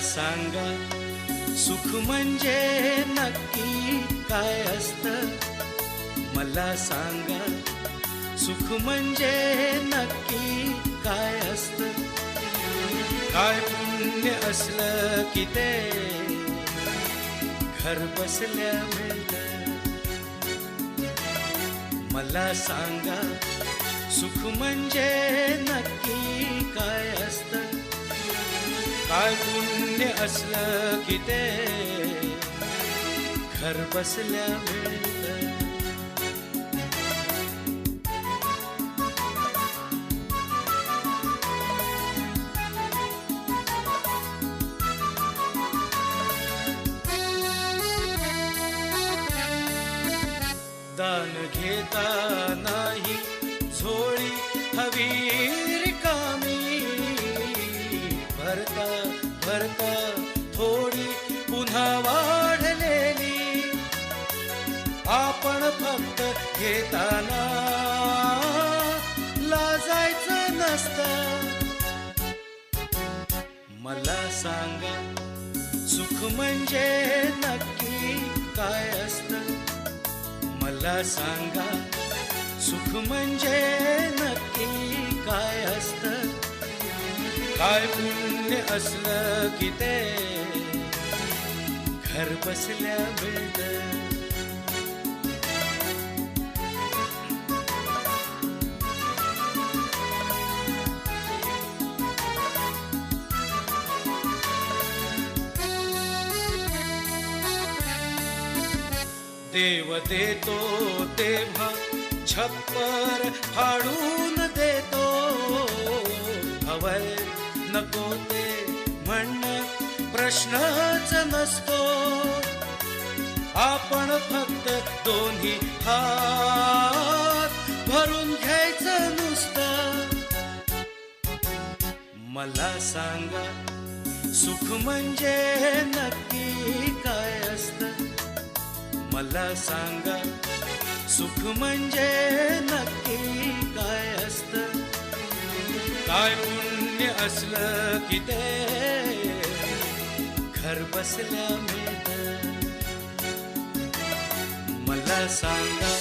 सांगा सुख म्हणजे नक्की काय असतं. मला सांगा सुख म्हणजे नक्की काय असतं. काय पुण्य असलं की ते घर बसल्या मिळतं. मला सांगा सुख म्हणजे नक्की काय असतं. काय पुण्य असलं की ते घर बसल्या मिळतं. दान घेता नाही झोळी हवी रिकामी. भरता भरता थोडी पुन्हा वाढलेली. आपण फक्त घेताना लाजायचं नसतं. मला सांगा सुख म्हणजे नक्की काय असतं. मला सांगा सुख म्हणजे नक्की काय असतं. काय पुण्य असलं की ते घर बसल्या मिळतं. देव देतो तेव्हा छप्पर फाडून देतो. हवय नको ते म्हणणं प्रश्नच नसतो. आपण फक्त दोन्ही हात भरून घ्यायचं नुसतं. मला सांगा सुख म्हणजे नक्की काय असतं. मला सांगा सुख म्हणजे नक्की काय असतं. काय पुण्य असलं की ते घर बसल्या मिळतं. मला सांगा